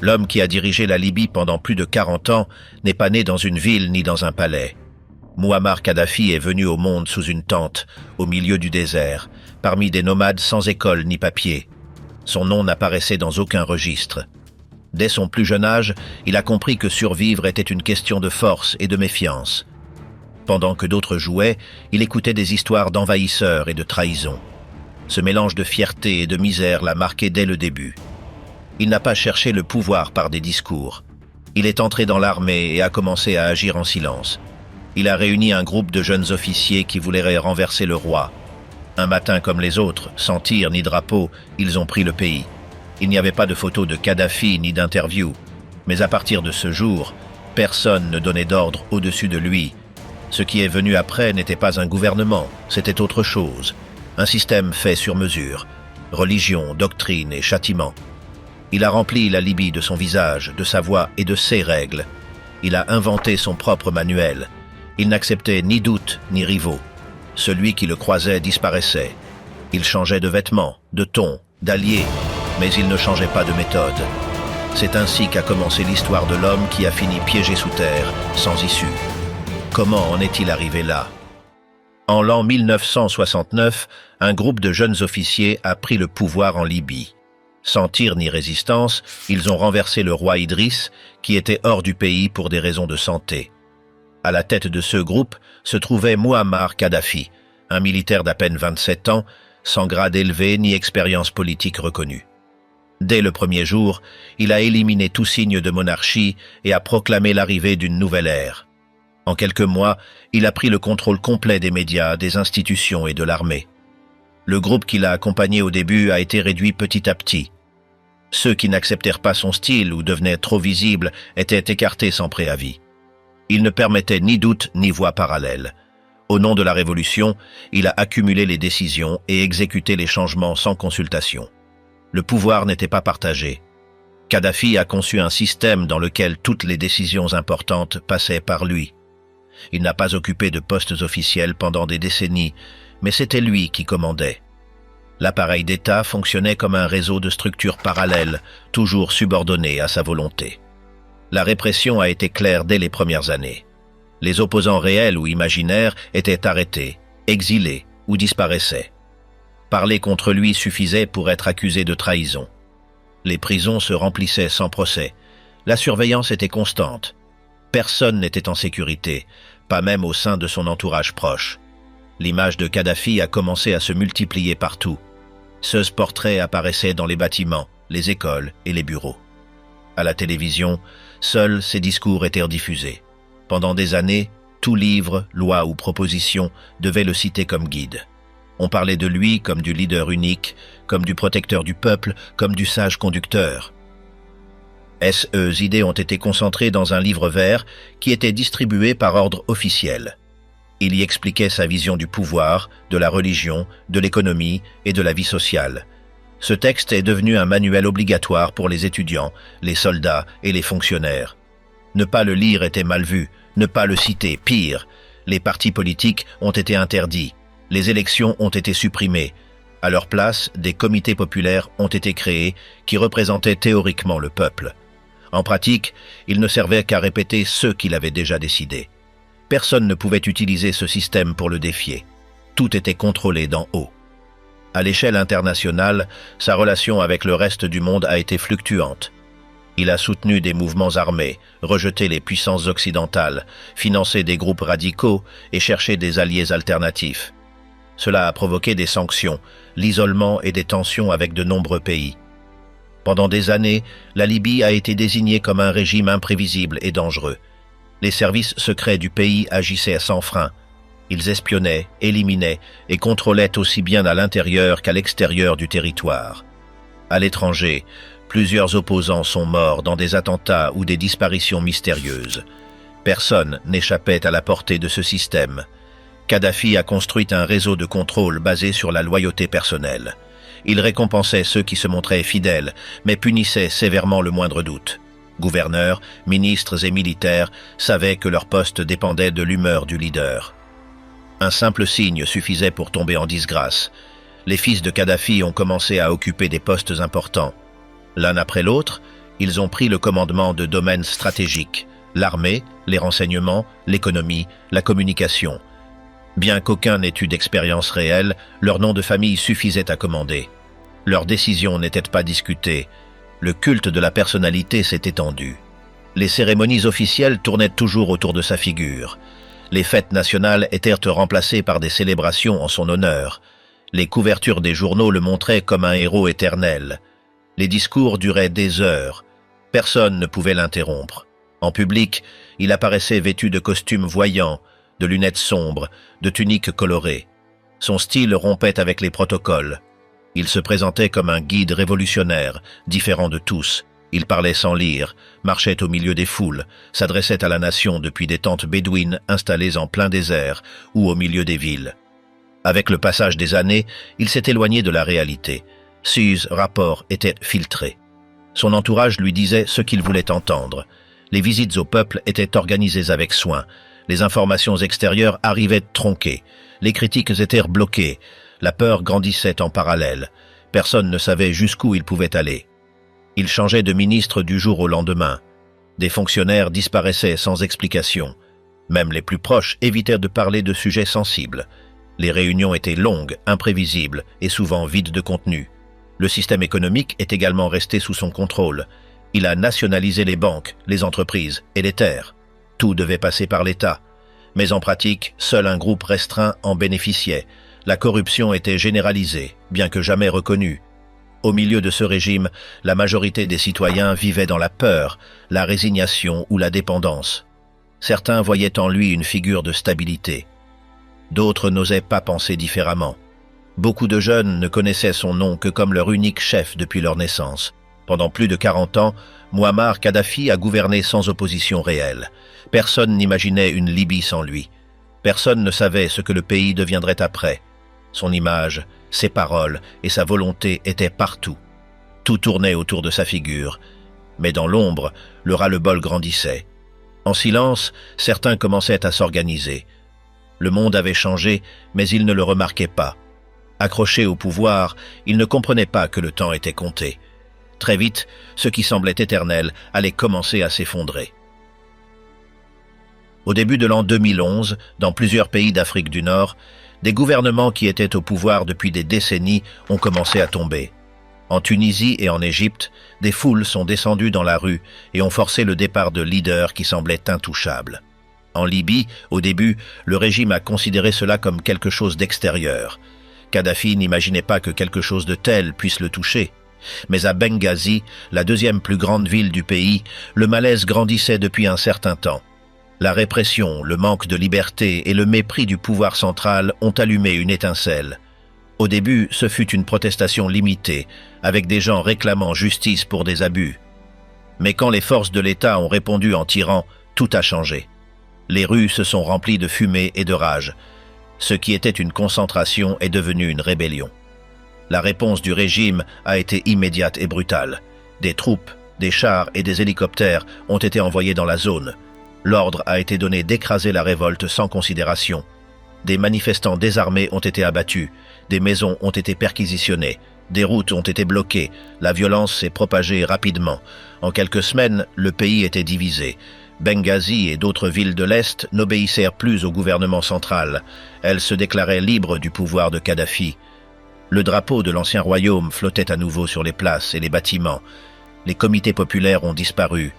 L'homme qui a dirigé la Libye pendant plus de 40 ans n'est pas né dans une ville ni dans un palais. Mouammar Kadhafi est venu au monde sous une tente, au milieu du désert, parmi des nomades sans école ni papier. Son nom n'apparaissait dans aucun registre. Dès son plus jeune âge, il a compris que survivre était une question de force et de méfiance. Pendant que d'autres jouaient, il écoutait des histoires d'envahisseurs et de trahison. Ce mélange de fierté et de misère l'a marqué dès le début. Il n'a pas cherché le pouvoir par des discours. Il est entré dans l'armée et a commencé à agir en silence. Il a réuni un groupe de jeunes officiers qui voulaient renverser le roi. Un matin comme les autres, sans tir ni drapeau, ils ont pris le pays. Il n'y avait pas de photos de Kadhafi ni d'interview. Mais à partir de ce jour, personne ne donnait d'ordre au-dessus de lui. Ce qui est venu après n'était pas un gouvernement, c'était autre chose. Un système fait sur mesure. Religion, doctrine et châtiment. Il a rempli la Libye de son visage, de sa voix et de ses règles. Il a inventé son propre manuel. Il n'acceptait ni doute ni rivaux. Celui qui le croisait disparaissait. Il changeait de vêtements, de ton, d'alliés, mais il ne changeait pas de méthode. C'est ainsi qu'a commencé l'histoire de l'homme qui a fini piégé sous terre, sans issue. Comment en est-il arrivé là? En l'an 1969, un groupe de jeunes officiers a pris le pouvoir en Libye. Sans tir ni résistance, ils ont renversé le roi Idriss, qui était hors du pays pour des raisons de santé. À la tête de ce groupe se trouvait Mouammar Kadhafi, un militaire d'à peine 27 ans, sans grade élevé ni expérience politique reconnue. Dès le premier jour, il a éliminé tout signe de monarchie et a proclamé l'arrivée d'une nouvelle ère. En quelques mois, il a pris le contrôle complet des médias, des institutions et de l'armée. Le groupe qui l'a accompagné au début a été réduit petit à petit. Ceux qui n'acceptèrent pas son style ou devenaient trop visibles étaient écartés sans préavis. Il ne permettait ni doute ni voie parallèle. Au nom de la révolution, il a accumulé les décisions et exécuté les changements sans consultation. Le pouvoir n'était pas partagé. Kadhafi a conçu un système dans lequel toutes les décisions importantes passaient par lui. Il n'a pas occupé de postes officiels pendant des décennies, mais c'était lui qui commandait. L'appareil d'État fonctionnait comme un réseau de structures parallèles, toujours subordonnées à sa volonté. La répression a été claire dès les premières années. Les opposants réels ou imaginaires étaient arrêtés, exilés ou disparaissaient. Parler contre lui suffisait pour être accusé de trahison. Les prisons se remplissaient sans procès. La surveillance était constante. Personne n'était en sécurité, pas même au sein de son entourage proche. L'image de Kadhafi a commencé à se multiplier partout. Ce portrait apparaissait dans les bâtiments, les écoles et les bureaux. À la télévision, seuls ses discours étaient diffusés. Pendant des années, tout livre, loi ou proposition devait le citer comme guide. On parlait de lui comme du leader unique, comme du protecteur du peuple, comme du sage conducteur. Ces idées ont été concentrées dans un livre vert qui était distribué par ordre officiel. Il y expliquait sa vision du pouvoir, de la religion, de l'économie et de la vie sociale. Ce texte est devenu un manuel obligatoire pour les étudiants, les soldats et les fonctionnaires. Ne pas le lire était mal vu, ne pas le citer, pire. Les partis politiques ont été interdits, les élections ont été supprimées. À leur place, des comités populaires ont été créés qui représentaient théoriquement le peuple. En pratique, ils ne servaient qu'à répéter ce qu'il avait déjà décidé. Personne ne pouvait utiliser ce système pour le défier. Tout était contrôlé d'en haut. À l'échelle internationale, sa relation avec le reste du monde a été fluctuante. Il a soutenu des mouvements armés, rejeté les puissances occidentales, financé des groupes radicaux et cherché des alliés alternatifs. Cela a provoqué des sanctions, l'isolement et des tensions avec de nombreux pays. Pendant des années, la Libye a été désignée comme un régime imprévisible et dangereux. Les services secrets du pays agissaient sans frein. Ils espionnaient, éliminaient et contrôlaient aussi bien à l'intérieur qu'à l'extérieur du territoire. À l'étranger, plusieurs opposants sont morts dans des attentats ou des disparitions mystérieuses. Personne n'échappait à la portée de ce système. Kadhafi a construit un réseau de contrôle basé sur la loyauté personnelle. Il récompensait ceux qui se montraient fidèles, mais punissait sévèrement le moindre doute. Gouverneurs, ministres et militaires savaient que leur poste dépendait de l'humeur du leader. Un simple signe suffisait pour tomber en disgrâce. Les fils de Kadhafi ont commencé à occuper des postes importants. L'un après l'autre, Ils ont pris le commandement de domaines stratégiques, l'armée, les renseignements, l'économie, la communication. Bien qu'aucun n'ait eu d'expérience réelle, leur nom de famille suffisait à commander. Leurs décisions n'étaient pas discutées. Le culte de la personnalité s'est étendu. Les cérémonies officielles tournaient toujours autour de sa figure. Les fêtes nationales étaient remplacées par des célébrations en son honneur. Les couvertures des journaux le montraient comme un héros éternel. Les discours duraient des heures. Personne ne pouvait l'interrompre. En public, il apparaissait vêtu de costumes voyants, de lunettes sombres, de tuniques colorées. Son style rompait avec les protocoles. Il se présentait comme un guide révolutionnaire, différent de tous. Il parlait sans lire, marchait au milieu des foules, s'adressait à la nation depuis des tentes bédouines installées en plein désert ou au milieu des villes. Avec le passage des années, il s'est éloigné de la réalité. Ses rapports étaient filtrés. Son entourage lui disait ce qu'il voulait entendre. Les visites au peuple étaient organisées avec soin. Les informations extérieures arrivaient tronquées. Les critiques étaient bloquées. La peur grandissait en parallèle. Personne ne savait jusqu'où il pouvait aller. Il changeait de ministre du jour au lendemain. Des fonctionnaires disparaissaient sans explication. Même les plus proches évitaient de parler de sujets sensibles. Les réunions étaient longues, imprévisibles et souvent vides de contenu. Le système économique est également resté sous son contrôle. Il a nationalisé les banques, les entreprises et les terres. Tout devait passer par l'État. Mais en pratique, seul un groupe restreint en bénéficiait. La corruption était généralisée, bien que jamais reconnue. Au milieu de ce régime, la majorité des citoyens vivaient dans la peur, la résignation ou la dépendance. Certains voyaient en lui une figure de stabilité. D'autres n'osaient pas penser différemment. Beaucoup de jeunes ne connaissaient son nom que comme leur unique chef depuis leur naissance. Pendant plus de 40 ans, Mouammar Kadhafi a gouverné sans opposition réelle. Personne n'imaginait une Libye sans lui. Personne ne savait ce que le pays deviendrait après. Son image, ses paroles et sa volonté étaient partout. Tout tournait autour de sa figure. Mais dans l'ombre, le ras-le-bol grandissait. En silence, certains commençaient à s'organiser. Le monde avait changé, mais ils ne le remarquaient pas. Accrochés au pouvoir, ils ne comprenaient pas que le temps était compté. Très vite, ce qui semblait éternel allait commencer à s'effondrer. Au début de l'an 2011, dans plusieurs pays d'Afrique du Nord, des gouvernements qui étaient au pouvoir depuis des décennies ont commencé à tomber. En Tunisie et en Égypte, des foules sont descendues dans la rue et ont forcé le départ de leaders qui semblaient intouchables. En Libye, au début, le régime a considéré cela comme quelque chose d'extérieur. Kadhafi n'imaginait pas que quelque chose de tel puisse le toucher. Mais à Benghazi, la deuxième plus grande ville du pays, le malaise grandissait depuis un certain temps. La répression, le manque de liberté et le mépris du pouvoir central ont allumé une étincelle. Au début, ce fut une protestation limitée, avec des gens réclamant justice pour des abus. Mais quand les forces de l'État ont répondu en tirant, tout a changé. Les rues se sont remplies de fumée et de rage. Ce qui était une concentration est devenu une rébellion. La réponse du régime a été immédiate et brutale. Des troupes, des chars et des hélicoptères ont été envoyés dans la zone. L'ordre a été donné d'écraser la révolte sans considération. Des manifestants désarmés ont été abattus, des maisons ont été perquisitionnées, des routes ont été bloquées, la violence s'est propagée rapidement. En quelques semaines, le pays était divisé. Benghazi et d'autres villes de l'Est n'obéissèrent plus au gouvernement central. Elles se déclaraient libres du pouvoir de Kadhafi. Le drapeau de l'ancien royaume flottait à nouveau sur les places et les bâtiments. Les comités populaires ont disparu.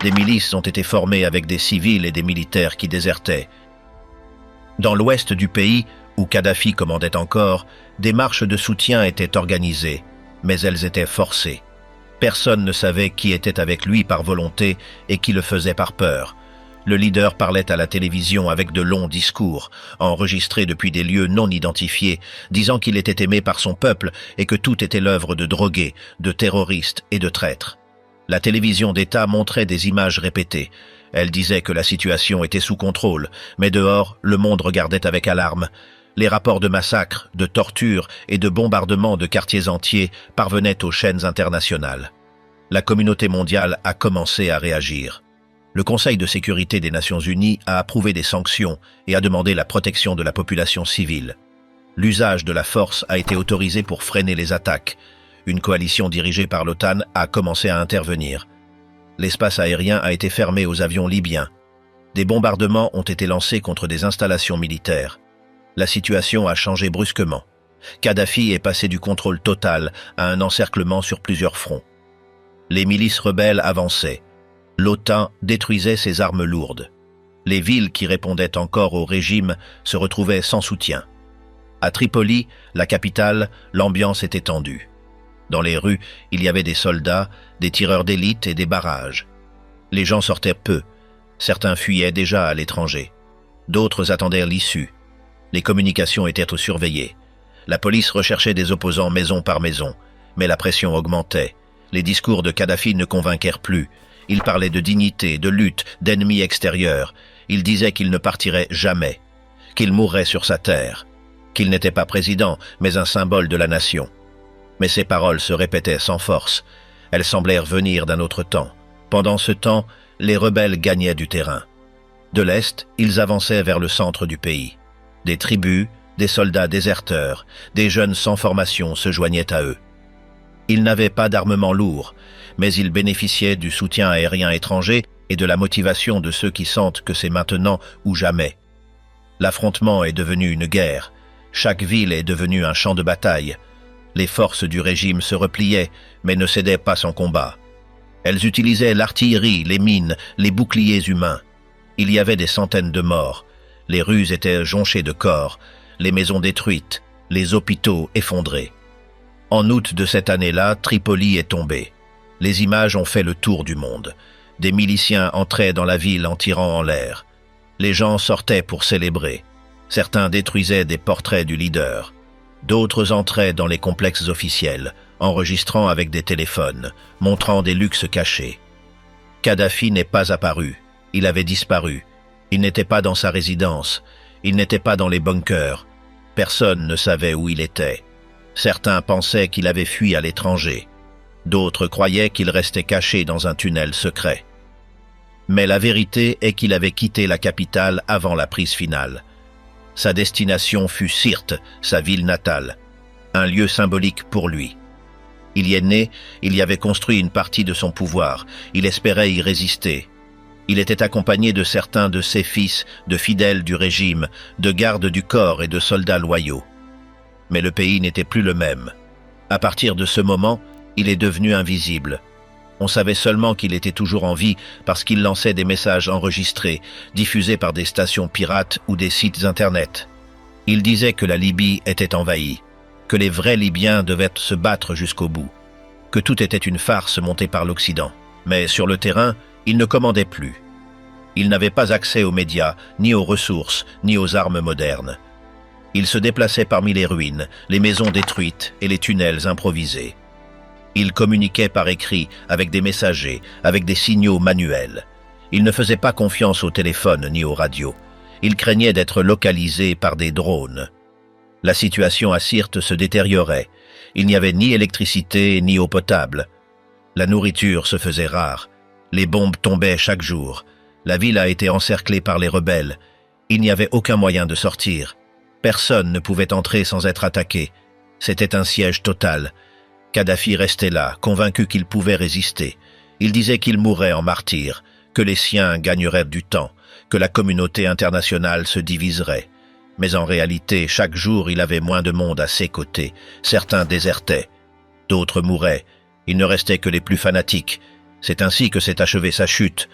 Des milices ont été formées avec des civils et des militaires qui désertaient. Dans l'ouest du pays, où Kadhafi commandait encore, des marches de soutien étaient organisées, mais elles étaient forcées. Personne ne savait qui était avec lui par volonté et qui le faisait par peur. Le leader parlait à la télévision avec de longs discours, enregistrés depuis des lieux non identifiés, disant qu'il était aimé par son peuple et que tout était l'œuvre de drogués, de terroristes et de traîtres. La télévision d'État montrait des images répétées. Elle disait que la situation était sous contrôle, mais dehors, le monde regardait avec alarme. Les rapports de massacres, de tortures et de bombardements de quartiers entiers parvenaient aux chaînes internationales. La communauté mondiale a commencé à réagir. Le Conseil de sécurité des Nations Unies a approuvé des sanctions et a demandé la protection de la population civile. L'usage de la force a été autorisé pour freiner les attaques. Une coalition dirigée par l'OTAN a commencé à intervenir. L'espace aérien a été fermé aux avions libyens. Des bombardements ont été lancés contre des installations militaires. La situation a changé brusquement. Kadhafi est passé du contrôle total à un encerclement sur plusieurs fronts. Les milices rebelles avançaient. L'OTAN détruisait ses armes lourdes. Les villes qui répondaient encore au régime se retrouvaient sans soutien. À Tripoli, la capitale, l'ambiance était tendue. Dans les rues, il y avait des soldats, des tireurs d'élite et des barrages. Les gens sortaient peu. Certains fuyaient déjà à l'étranger. D'autres attendaient l'issue. Les communications étaient surveillées. La police recherchait des opposants maison par maison, mais la pression augmentait. Les discours de Kadhafi ne convainquèrent plus. Il parlait de dignité, de lutte, d'ennemis extérieurs. Il disait qu'il ne partirait jamais, qu'il mourrait sur sa terre, qu'il n'était pas président, mais un symbole de la nation. Mais ces paroles se répétaient sans force. Elles semblèrent venir d'un autre temps. Pendant ce temps, les rebelles gagnaient du terrain. De l'Est, ils avançaient vers le centre du pays. Des tribus, des soldats déserteurs, des jeunes sans formation se joignaient à eux. Ils n'avaient pas d'armement lourd, mais ils bénéficiaient du soutien aérien étranger et de la motivation de ceux qui sentent que c'est maintenant ou jamais. L'affrontement est devenu une guerre. Chaque ville est devenue un champ de bataille. Les forces du régime se repliaient, mais ne cédaient pas son combat. Elles utilisaient l'artillerie, les mines, les boucliers humains. Il y avait des centaines de morts. Les rues étaient jonchées de corps, les maisons détruites, les hôpitaux effondrés. En août de cette année-là, Tripoli est tombée. Les images ont fait le tour du monde. Des miliciens entraient dans la ville en tirant en l'air. Les gens sortaient pour célébrer. Certains détruisaient des portraits du leader. D'autres entraient dans les complexes officiels, enregistrant avec des téléphones, montrant des luxes cachés. Kadhafi n'est pas apparu. Il avait disparu. Il n'était pas dans sa résidence. Il n'était pas dans les bunkers. Personne ne savait où il était. Certains pensaient qu'il avait fui à l'étranger. D'autres croyaient qu'il restait caché dans un tunnel secret. Mais la vérité est qu'il avait quitté la capitale avant la prise finale. Sa destination fut Sirte, sa ville natale, un lieu symbolique pour lui. Il y est né, il y avait construit une partie de son pouvoir, il espérait y résister. Il était accompagné de certains de ses fils, de fidèles du régime, de gardes du corps et de soldats loyaux. Mais le pays n'était plus le même. À partir de ce moment, il est devenu invisible. On savait seulement qu'il était toujours en vie parce qu'il lançait des messages enregistrés, diffusés par des stations pirates ou des sites internet. Il disait que la Libye était envahie, que les vrais Libyens devaient se battre jusqu'au bout, que tout était une farce montée par l'Occident. Mais sur le terrain, il ne commandait plus. Il n'avait pas accès aux médias, ni aux ressources, ni aux armes modernes. Il se déplaçait parmi les ruines, les maisons détruites et les tunnels improvisés. Il communiquait par écrit avec des messagers, avec des signaux manuels. Il ne faisait pas confiance au téléphone ni aux radios. Il craignait d'être localisé par des drones. La situation à Sirte se détériorait. Il n'y avait ni électricité ni eau potable. La nourriture se faisait rare. Les bombes tombaient chaque jour. La ville a été encerclée par les rebelles. Il n'y avait aucun moyen de sortir. Personne ne pouvait entrer sans être attaqué. C'était un siège total. Kadhafi restait là, convaincu qu'il pouvait résister. Il disait qu'il mourrait en martyr, que les siens gagneraient du temps, que la communauté internationale se diviserait. Mais en réalité, chaque jour, il avait moins de monde à ses côtés. Certains désertaient, d'autres mouraient. Il ne restait que les plus fanatiques. C'est ainsi que s'est achevée sa chute,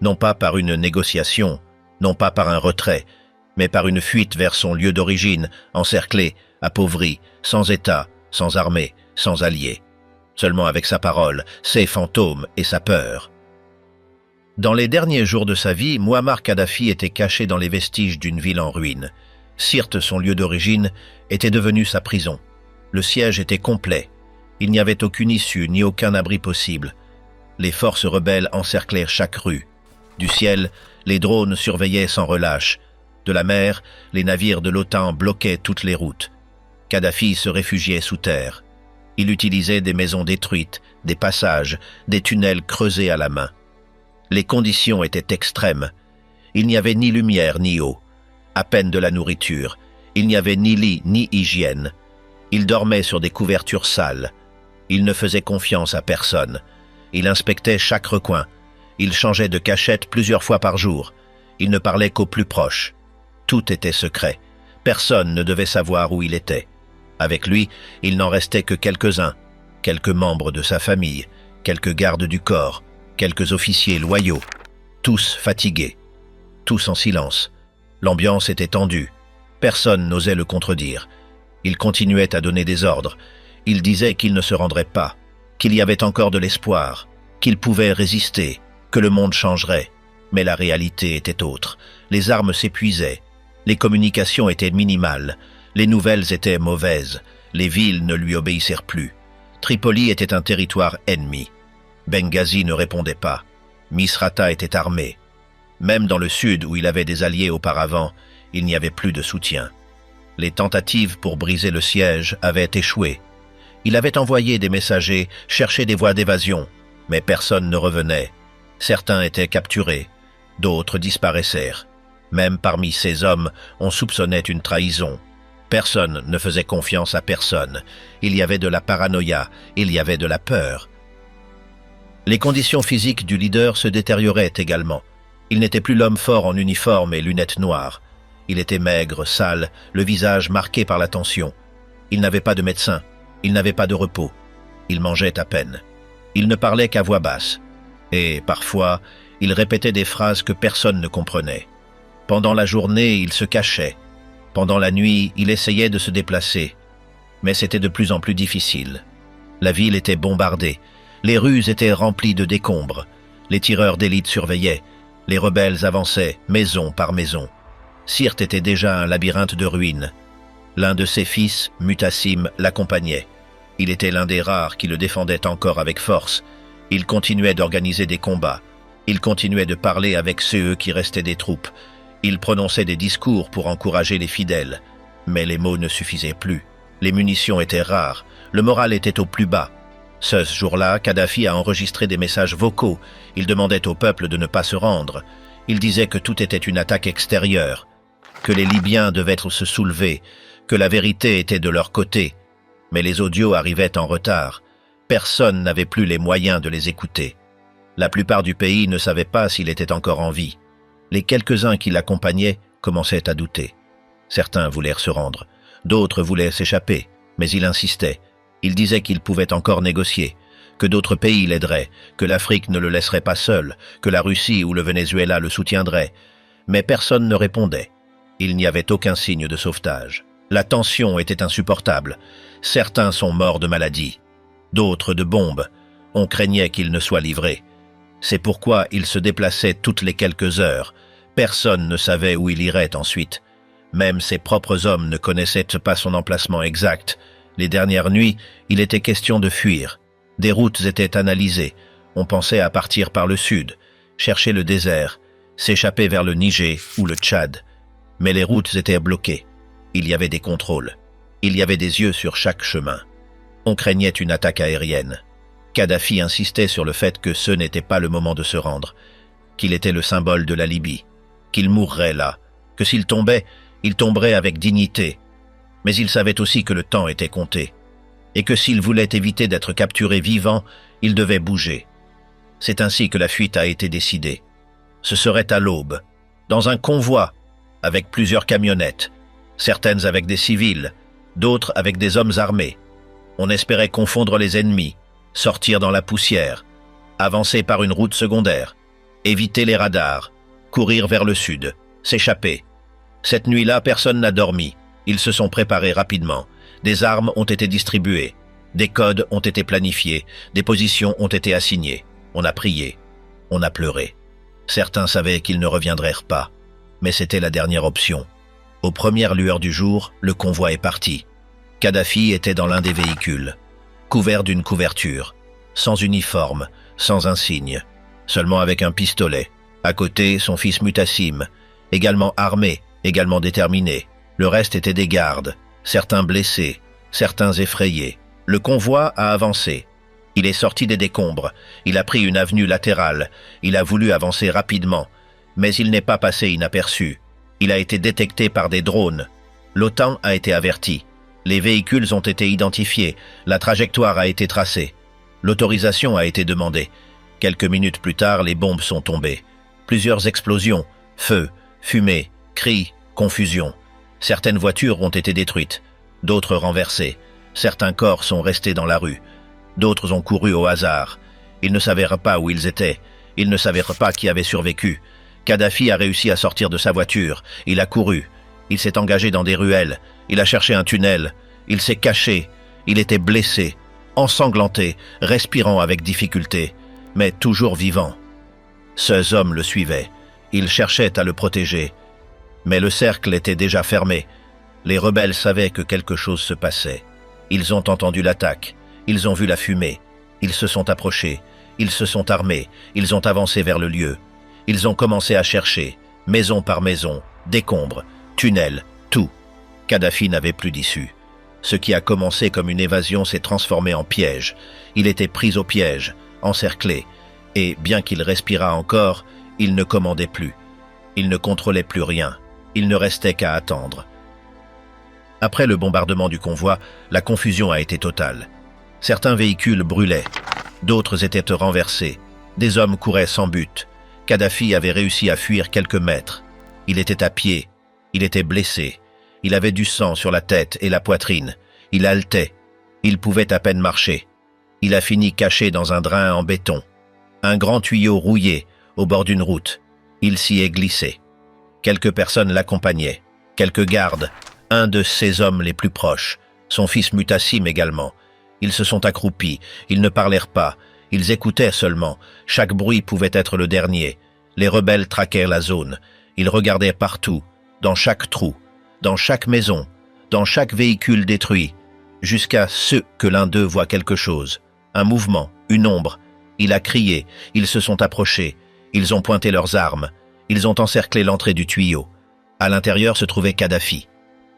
non pas par une négociation, non pas par un retrait, mais par une fuite vers son lieu d'origine, encerclé, appauvri, sans État, sans armée, sans alliés, seulement avec sa parole, ses fantômes et sa peur. Dans les derniers jours de sa vie, Mouammar Kadhafi était caché dans les vestiges d'une ville en ruine. Sirte, son lieu d'origine, était devenu sa prison. Le siège était complet. Il n'y avait aucune issue ni aucun abri possible. Les forces rebelles encerclèrent chaque rue. Du ciel, les drones surveillaient sans relâche. De la mer, les navires de l'OTAN bloquaient toutes les routes. Kadhafi se réfugiait sous terre. Il utilisait des maisons détruites, des passages, des tunnels creusés à la main. Les conditions étaient extrêmes. Il n'y avait ni lumière ni eau. À peine de la nourriture. Il n'y avait ni lit ni hygiène. Il dormait sur des couvertures sales. Il ne faisait confiance à personne. Il inspectait chaque recoin. Il changeait de cachette plusieurs fois par jour. Il ne parlait qu'aux plus proches. Tout était secret. Personne ne devait savoir où il était. Avec lui, il n'en restait que quelques-uns, quelques membres de sa famille, quelques gardes du corps, quelques officiers loyaux, tous fatigués, tous en silence. L'ambiance était tendue. Personne n'osait le contredire. Il continuait à donner des ordres. Il disait qu'il ne se rendrait pas, qu'il y avait encore de l'espoir, qu'il pouvait résister, que le monde changerait. Mais la réalité était autre. Les armes s'épuisaient. Les communications étaient minimales. Les nouvelles étaient mauvaises. Les villes ne lui obéissèrent plus. Tripoli était un territoire ennemi. Benghazi ne répondait pas. Misrata était armé. Même dans le sud, où il avait des alliés auparavant, il n'y avait plus de soutien. Les tentatives pour briser le siège avaient échoué. Il avait envoyé des messagers chercher des voies d'évasion, mais personne ne revenait. Certains étaient capturés, d'autres disparaissèrent. Même parmi ces hommes, on soupçonnait une trahison. Personne ne faisait confiance à personne. Il y avait de la paranoïa, il y avait de la peur. Les conditions physiques du leader se détérioraient également. Il n'était plus l'homme fort en uniforme et lunettes noires. Il était maigre, sale, le visage marqué par la tension. Il n'avait pas de médecin, il n'avait pas de repos. Il mangeait à peine. Il ne parlait qu'à voix basse. Et, parfois, il répétait des phrases que personne ne comprenait. Pendant la journée, il se cachait. Pendant la nuit, il essayait de se déplacer. Mais c'était de plus en plus difficile. La ville était bombardée. Les rues étaient remplies de décombres. Les tireurs d'élite surveillaient. Les rebelles avançaient, maison par maison. Sirte était déjà un labyrinthe de ruines. L'un de ses fils, Mutassim, l'accompagnait. Il était l'un des rares qui le défendait encore avec force. Il continuait d'organiser des combats. Il continuait de parler avec ceux qui restaient des troupes. Il prononçait des discours pour encourager les fidèles. Mais les mots ne suffisaient plus. Les munitions étaient rares. Le moral était au plus bas. Ce jour-là, Kadhafi a enregistré des messages vocaux. Il demandait au peuple de ne pas se rendre. Il disait que tout était une attaque extérieure, que les Libyens devaient se soulever, que la vérité était de leur côté. Mais les audios arrivaient en retard. Personne n'avait plus les moyens de les écouter. La plupart du pays ne savait pas s'il était encore en vie. Les quelques-uns qui l'accompagnaient commençaient à douter. Certains voulaient se rendre, d'autres voulaient s'échapper, mais il insistait. Il disait qu'il pouvait encore négocier, que d'autres pays l'aideraient, que l'Afrique ne le laisserait pas seul, que la Russie ou le Venezuela le soutiendraient. Mais personne ne répondait. Il n'y avait aucun signe de sauvetage. La tension était insupportable. Certains sont morts de maladie, d'autres de bombes. On craignait qu'il ne soit livré. C'est pourquoi il se déplaçait toutes les quelques heures. Personne ne savait où il irait ensuite. Même ses propres hommes ne connaissaient pas son emplacement exact. Les dernières nuits, il était question de fuir. Des routes étaient analysées. On pensait à partir par le sud, chercher le désert, s'échapper vers le Niger ou le Tchad. Mais les routes étaient bloquées. Il y avait des contrôles. Il y avait des yeux sur chaque chemin. On craignait une attaque aérienne. Kadhafi insistait sur le fait que ce n'était pas le moment de se rendre, qu'il était le symbole de la Libye, qu'il mourrait là, que s'il tombait, il tomberait avec dignité. Mais il savait aussi que le temps était compté, et que s'il voulait éviter d'être capturé vivant, il devait bouger. C'est ainsi que la fuite a été décidée. Ce serait à l'aube, dans un convoi, avec plusieurs camionnettes, certaines avec des civils, d'autres avec des hommes armés. On espérait confondre les ennemis, sortir dans la poussière, avancer par une route secondaire, éviter les radars, courir vers le sud, s'échapper. Cette nuit-là, personne n'a dormi. Ils se sont préparés rapidement. Des armes ont été distribuées. Des codes ont été planifiés. Des positions ont été assignées. On a prié. On a pleuré. Certains savaient qu'ils ne reviendraient pas. Mais c'était la dernière option. Aux premières lueurs du jour, le convoi est parti. Kadhafi était dans l'un des véhicules, couvert d'une couverture, sans uniforme, sans insigne, seulement avec un pistolet. À côté, son fils Mutassim, également armé, également déterminé. Le reste était des gardes, certains blessés, certains effrayés. Le convoi a avancé. Il est sorti des décombres. Il a pris une avenue latérale. Il a voulu avancer rapidement, mais il n'est pas passé inaperçu. Il a été détecté par des drones. L'OTAN a été avertie. Les véhicules ont été identifiés. La trajectoire a été tracée. L'autorisation a été demandée. Quelques minutes plus tard, les bombes sont tombées. Plusieurs explosions, feu, fumée, cris, confusion. Certaines voitures ont été détruites, d'autres renversées. Certains corps sont restés dans la rue. D'autres ont couru au hasard. Ils ne savaient pas où ils étaient. Ils ne savaient pas qui avait survécu. Kadhafi a réussi à sortir de sa voiture. Il a couru. Il s'est engagé dans des ruelles. Il a cherché un tunnel. Il s'est caché. Il était blessé, ensanglanté, respirant avec difficulté, mais toujours vivant. Ces hommes le suivaient. Ils cherchaient à le protéger. Mais le cercle était déjà fermé. Les rebelles savaient que quelque chose se passait. Ils ont entendu l'attaque. Ils ont vu la fumée. Ils se sont approchés. Ils se sont armés. Ils ont avancé vers le lieu. Ils ont commencé à chercher, maison par maison, décombres, tunnels, tout. Kadhafi n'avait plus d'issue. Ce qui a commencé comme une évasion s'est transformé en piège. Il était pris au piège, encerclé, et bien qu'il respirât encore, il ne commandait plus. Il ne contrôlait plus rien. Il ne restait qu'à attendre. Après le bombardement du convoi, la confusion a été totale. Certains véhicules brûlaient, d'autres étaient renversés. Des hommes couraient sans but. Kadhafi avait réussi à fuir quelques mètres. Il était à pied. Il était blessé. Il avait du sang sur la tête et la poitrine. Il haletait. Il pouvait à peine marcher. Il a fini caché dans un drain en béton. Un grand tuyau rouillé, au bord d'une route. Il s'y est glissé. Quelques personnes l'accompagnaient. Quelques gardes. Un de ses hommes les plus proches. Son fils Mutassim également. Ils se sont accroupis. Ils ne parlèrent pas. Ils écoutaient seulement. Chaque bruit pouvait être le dernier. Les rebelles traquèrent la zone. Ils regardaient partout, dans chaque trou, dans chaque maison, dans chaque véhicule détruit, jusqu'à ce que l'un d'eux voit quelque chose. Un mouvement, une ombre. Il a crié. Ils se sont approchés. Ils ont pointé leurs armes. Ils ont encerclé l'entrée du tuyau. À l'intérieur se trouvait Kadhafi,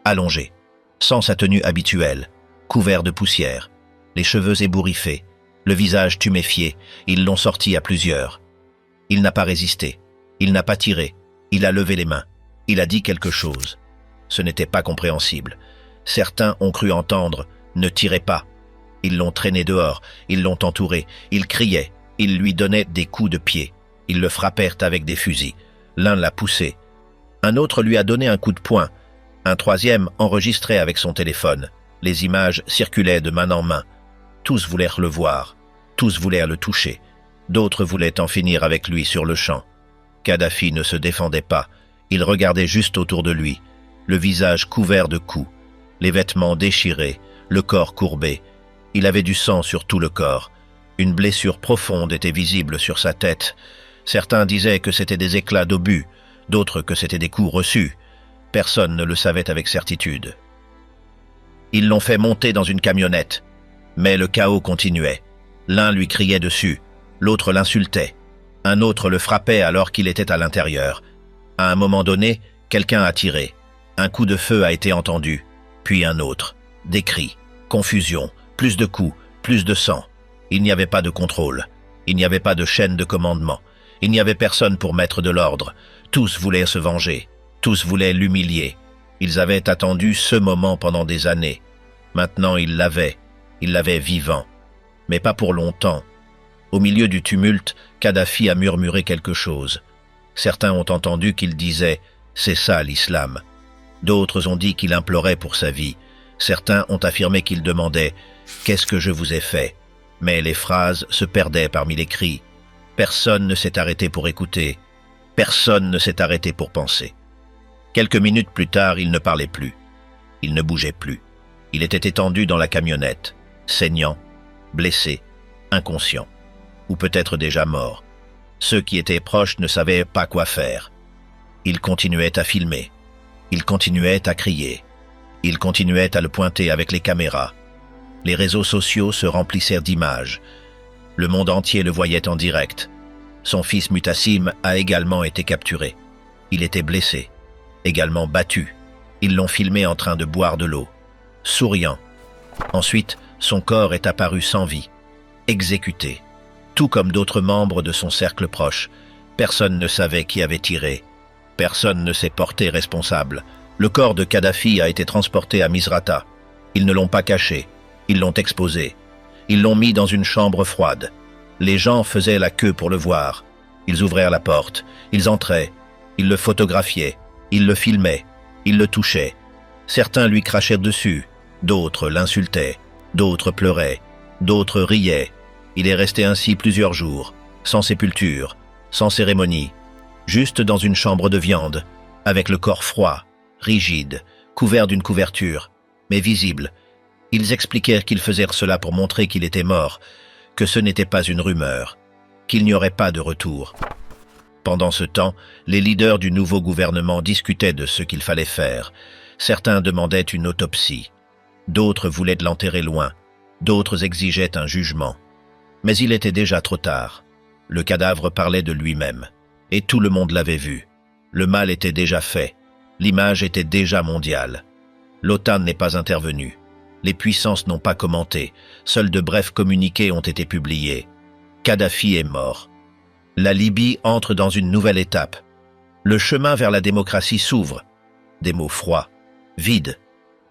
allongé, sans sa tenue habituelle, couvert de poussière, les cheveux ébouriffés, le visage tuméfié. Ils l'ont sorti à plusieurs. Il n'a pas résisté. Il n'a pas tiré. Il a levé les mains. Il a dit quelque chose. Ce n'était pas compréhensible. Certains ont cru entendre « ne tirez pas ». Ils l'ont traîné dehors. Ils l'ont entouré. Ils criaient. Ils lui donnaient des coups de pied. Ils le frappèrent avec des fusils. L'un l'a poussé. Un autre lui a donné un coup de poing. Un troisième enregistrait avec son téléphone. Les images circulaient de main en main. Tous voulaient le voir. Tous voulaient le toucher. D'autres voulaient en finir avec lui sur le champ. Kadhafi ne se défendait pas. Il regardait juste autour de lui, le visage couvert de coups, les vêtements déchirés, le corps courbé. Il avait du sang sur tout le corps. Une blessure profonde était visible sur sa tête. Certains disaient que c'était des éclats d'obus, d'autres que c'était des coups reçus. Personne ne le savait avec certitude. Ils l'ont fait monter dans une camionnette. Mais le chaos continuait. L'un lui criait dessus, l'autre l'insultait. Un autre le frappait alors qu'il était à l'intérieur. À un moment donné, quelqu'un a tiré. Un coup de feu a été entendu, puis un autre. Des cris, confusion, plus de coups, plus de sang. Il n'y avait pas de contrôle. Il n'y avait pas de chaîne de commandement. Il n'y avait personne pour mettre de l'ordre. Tous voulaient se venger. Tous voulaient l'humilier. Ils avaient attendu ce moment pendant des années. Maintenant, ils l'avaient. Ils l'avaient vivant. Mais pas pour longtemps. Au milieu du tumulte, Kadhafi a murmuré quelque chose. Certains ont entendu qu'il disait « c'est ça l'islam ». D'autres ont dit qu'il implorait pour sa vie. Certains ont affirmé qu'il demandait « qu'est-ce que je vous ai fait ?» Mais les phrases se perdaient parmi les cris. Personne ne s'est arrêté pour écouter. Personne ne s'est arrêté pour penser. Quelques minutes plus tard, il ne parlait plus. Il ne bougeait plus. Il était étendu dans la camionnette, saignant, blessé, inconscient, ou peut-être déjà mort. Ceux qui étaient proches ne savaient pas quoi faire. Ils continuaient à filmer. Ils continuaient à crier. Ils continuaient à le pointer avec les caméras. Les réseaux sociaux se remplissèrent d'images. Le monde entier le voyait en direct. Son fils Mutassim a également été capturé. Il était blessé, également battu. Ils l'ont filmé en train de boire de l'eau, souriant. Ensuite, son corps est apparu sans vie, exécuté. Tout comme d'autres membres de son cercle proche. Personne ne savait qui avait tiré. Personne ne s'est porté responsable. Le corps de Kadhafi a été transporté à Misrata. Ils ne l'ont pas caché. Ils l'ont exposé. Ils l'ont mis dans une chambre froide. Les gens faisaient la queue pour le voir. Ils ouvrirent la porte, ils entraient, ils le photographiaient, ils le filmaient, ils le touchaient. Certains lui crachèrent dessus, d'autres l'insultaient, d'autres pleuraient, d'autres riaient. Il est resté ainsi plusieurs jours, sans sépulture, sans cérémonie, juste dans une chambre de viande, avec le corps froid, rigide, couvert d'une couverture, mais visible. Ils expliquèrent qu'ils faisaient cela pour montrer qu'il était mort, que ce n'était pas une rumeur, qu'il n'y aurait pas de retour. Pendant ce temps, les leaders du nouveau gouvernement discutaient de ce qu'il fallait faire. Certains demandaient une autopsie, d'autres voulaient l'enterrer loin, d'autres exigeaient un jugement. Mais il était déjà trop tard. Le cadavre parlait de lui-même, et tout le monde l'avait vu. Le mal était déjà fait, l'image était déjà mondiale. L'OTAN n'est pas intervenue. Les puissances n'ont pas commenté, seuls de brefs communiqués ont été publiés. Kadhafi est mort. La Libye entre dans une nouvelle étape. Le chemin vers la démocratie s'ouvre. Des mots froids, vides,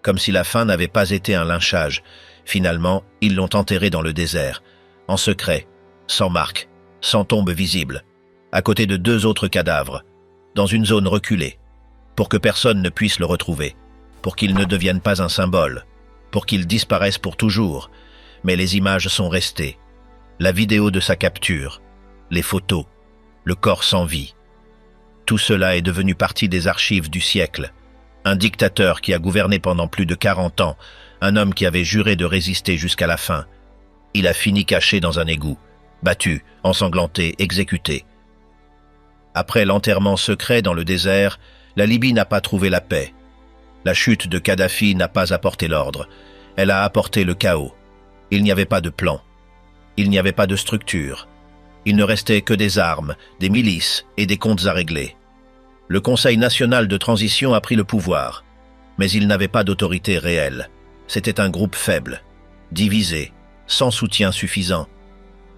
comme si la fin n'avait pas été un lynchage. Finalement, ils l'ont enterré dans le désert, en secret, sans marque, sans tombe visible, à côté de 2 autres cadavres, dans une zone reculée, pour que personne ne puisse le retrouver, pour qu'il ne devienne pas un symbole, pour qu'il disparaisse pour toujours. Mais les images sont restées. La vidéo de sa capture, les photos, le corps sans vie. Tout cela est devenu partie des archives du siècle. Un dictateur qui a gouverné pendant plus de 40 ans, un homme qui avait juré de résister jusqu'à la fin. Il a fini caché dans un égout, battu, ensanglanté, exécuté. Après l'enterrement secret dans le désert, la Libye n'a pas trouvé la paix. La chute de Kadhafi n'a pas apporté l'ordre. Elle a apporté le chaos. Il n'y avait pas de plan. Il n'y avait pas de structure. Il ne restait que des armes, des milices et des comptes à régler. Le Conseil national de transition a pris le pouvoir, mais il n'avait pas d'autorité réelle. C'était un groupe faible, divisé, sans soutien suffisant.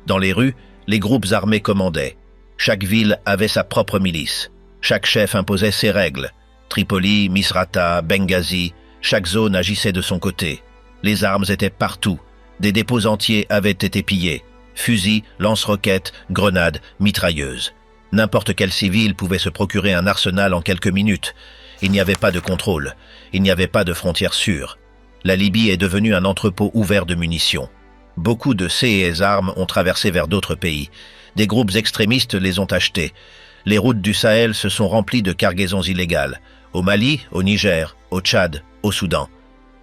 Dans les rues, les groupes armés commandaient. Chaque ville avait sa propre milice. Chaque chef imposait ses règles. Tripoli, Misrata, Benghazi, chaque zone agissait de son côté. Les armes étaient partout. Des dépôts entiers avaient été pillés. Fusils, lance-roquettes, grenades, mitrailleuses. N'importe quel civil pouvait se procurer un arsenal en quelques minutes. Il n'y avait pas de contrôle. Il n'y avait pas de frontières sûres. La Libye est devenue un entrepôt ouvert de munitions. Beaucoup de ces armes ont traversé vers d'autres pays. Des groupes extrémistes les ont achetées. Les routes du Sahel se sont remplies de cargaisons illégales. Au Mali, au Niger, au Tchad, au Soudan.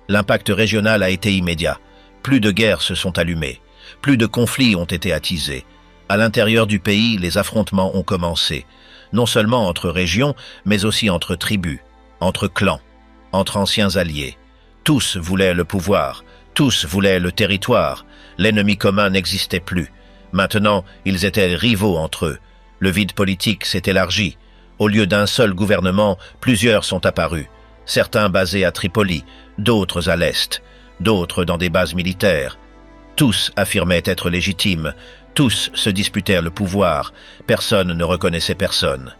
L'impact régional a été immédiat. Plus de guerres se sont allumées. Plus de conflits ont été attisés. À l'intérieur du pays, les affrontements ont commencé. Non seulement entre régions, mais aussi entre tribus, entre clans, entre anciens alliés. Tous voulaient le pouvoir. Tous voulaient le territoire. L'ennemi commun n'existait plus. Maintenant, ils étaient rivaux entre eux. Le vide politique s'est élargi. Au lieu d'un seul gouvernement, plusieurs sont apparus. Certains basés à Tripoli, d'autres à l'Est, d'autres dans des bases militaires. Tous affirmaient être légitimes. Tous se disputèrent le pouvoir. Personne ne reconnaissait personne.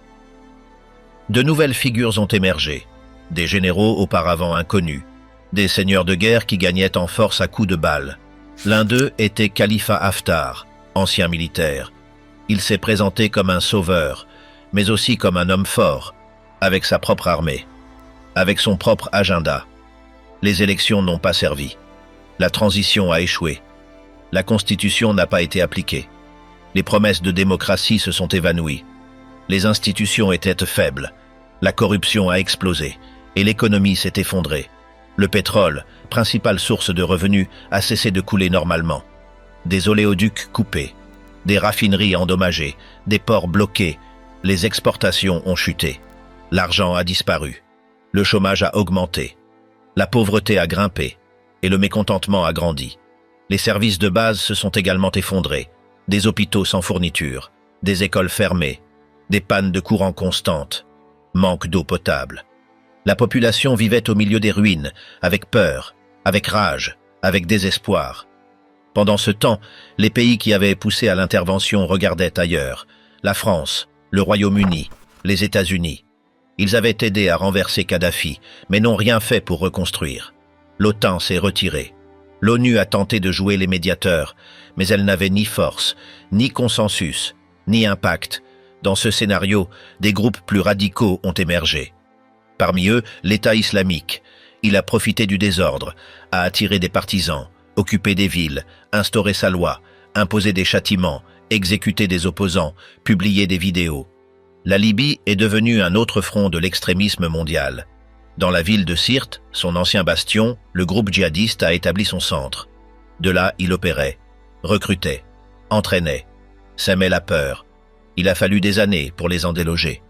De nouvelles figures ont émergé. Des généraux auparavant inconnus. Des seigneurs de guerre qui gagnaient en force à coups de balles. L'un d'eux était Khalifa Haftar, ancien militaire. Il s'est présenté comme un sauveur, mais aussi comme un homme fort, avec sa propre armée, avec son propre agenda. Les élections n'ont pas servi. La transition a échoué. La Constitution n'a pas été appliquée. Les promesses de démocratie se sont évanouies. Les institutions étaient faibles. La corruption a explosé et l'économie s'est effondrée. Le pétrole, principale source de revenus, a cessé de couler normalement. Des oléoducs coupés, des raffineries endommagées, des ports bloqués. Les exportations ont chuté. L'argent a disparu. Le chômage a augmenté. La pauvreté a grimpé et le mécontentement a grandi. Les services de base se sont également effondrés. Des hôpitaux sans fourniture, des écoles fermées, des pannes de courant constantes, manque d'eau potable. La population vivait au milieu des ruines, avec peur, avec rage, avec désespoir. Pendant ce temps, les pays qui avaient poussé à l'intervention regardaient ailleurs. La France, le Royaume-Uni, les États-Unis. Ils avaient aidé à renverser Kadhafi, mais n'ont rien fait pour reconstruire. L'OTAN s'est retirée. L'ONU a tenté de jouer les médiateurs, mais elle n'avait ni force, ni consensus, ni impact. Dans ce scénario, des groupes plus radicaux ont émergé. Parmi eux, l'État islamique. Il a profité du désordre, a attiré des partisans, occupé des villes, instauré sa loi, imposé des châtiments, exécuté des opposants, publié des vidéos. La Libye est devenue un autre front de l'extrémisme mondial. Dans la ville de Sirte, son ancien bastion, le groupe djihadiste a établi son centre. De là, il opérait, recrutait, entraînait, sèmait la peur. Il a fallu des années pour les en déloger,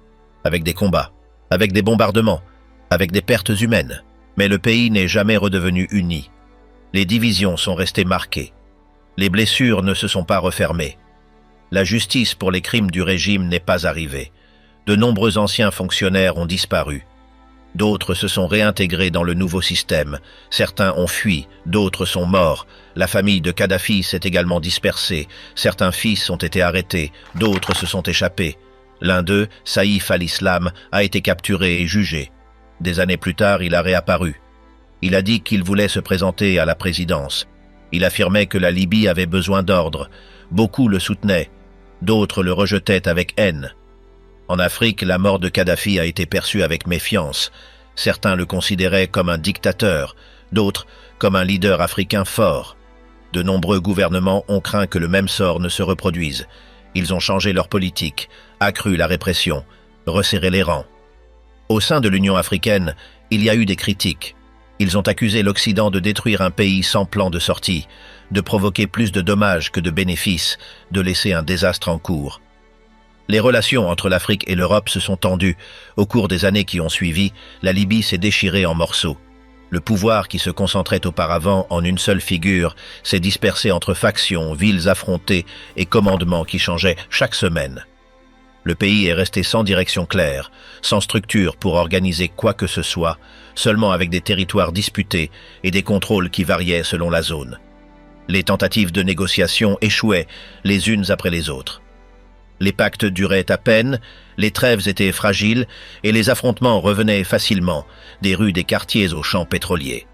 avec des combats, avec des bombardements, avec des pertes humaines. Mais le pays n'est jamais redevenu uni. Les divisions sont restées marquées. Les blessures ne se sont pas refermées. La justice pour les crimes du régime n'est pas arrivée. De nombreux anciens fonctionnaires ont disparu. D'autres se sont réintégrés dans le nouveau système. Certains ont fui, d'autres sont morts. La famille de Kadhafi s'est également dispersée. Certains fils ont été arrêtés, d'autres se sont échappés. L'un d'eux, Saïf al-Islam, a été capturé et jugé. Des années plus tard, il a réapparu. Il a dit qu'il voulait se présenter à la présidence. Il affirmait que la Libye avait besoin d'ordre. Beaucoup le soutenaient, d'autres le rejetaient avec haine. En Afrique, la mort de Kadhafi a été perçue avec méfiance. Certains le considéraient comme un dictateur, d'autres comme un leader africain fort. De nombreux gouvernements ont craint que le même sort ne se reproduise. Ils ont changé leur politique, accru la répression, resserré les rangs. Au sein de l'Union africaine, il y a eu des critiques. Ils ont accusé l'Occident de détruire un pays sans plan de sortie, de provoquer plus de dommages que de bénéfices, de laisser un désastre en cours. Les relations entre l'Afrique et l'Europe se sont tendues. Au cours des années qui ont suivi, la Libye s'est déchirée en morceaux. Le pouvoir qui se concentrait auparavant en une seule figure s'est dispersé entre factions, villes affrontées et commandements qui changeaient chaque semaine. Le pays est resté sans direction claire, sans structure pour organiser quoi que ce soit, seulement avec des territoires disputés et des contrôles qui variaient selon la zone. Les tentatives de négociation échouaient les unes après les autres. Les pactes duraient à peine, les trêves étaient fragiles et les affrontements revenaient facilement, des rues des quartiers aux champs pétroliers.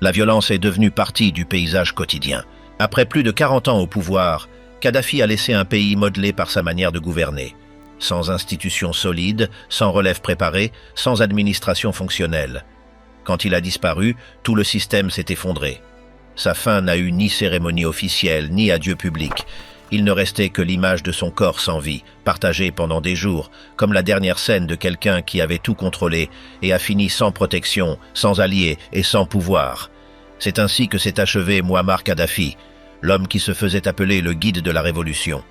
La violence est devenue partie du paysage quotidien. Après plus de 40 ans au pouvoir, Kadhafi a laissé un pays modelé par sa manière de gouverner. Sans institutions solides, sans relève préparée, sans administration fonctionnelle. Quand il a disparu, tout le système s'est effondré. Sa fin n'a eu ni cérémonie officielle, ni adieu public. Il ne restait que l'image de son corps sans vie, partagée pendant des jours, comme la dernière scène de quelqu'un qui avait tout contrôlé et a fini sans protection, sans alliés et sans pouvoir. C'est ainsi que s'est achevé Mouammar Kadhafi, l'homme qui se faisait appeler le guide de la révolution.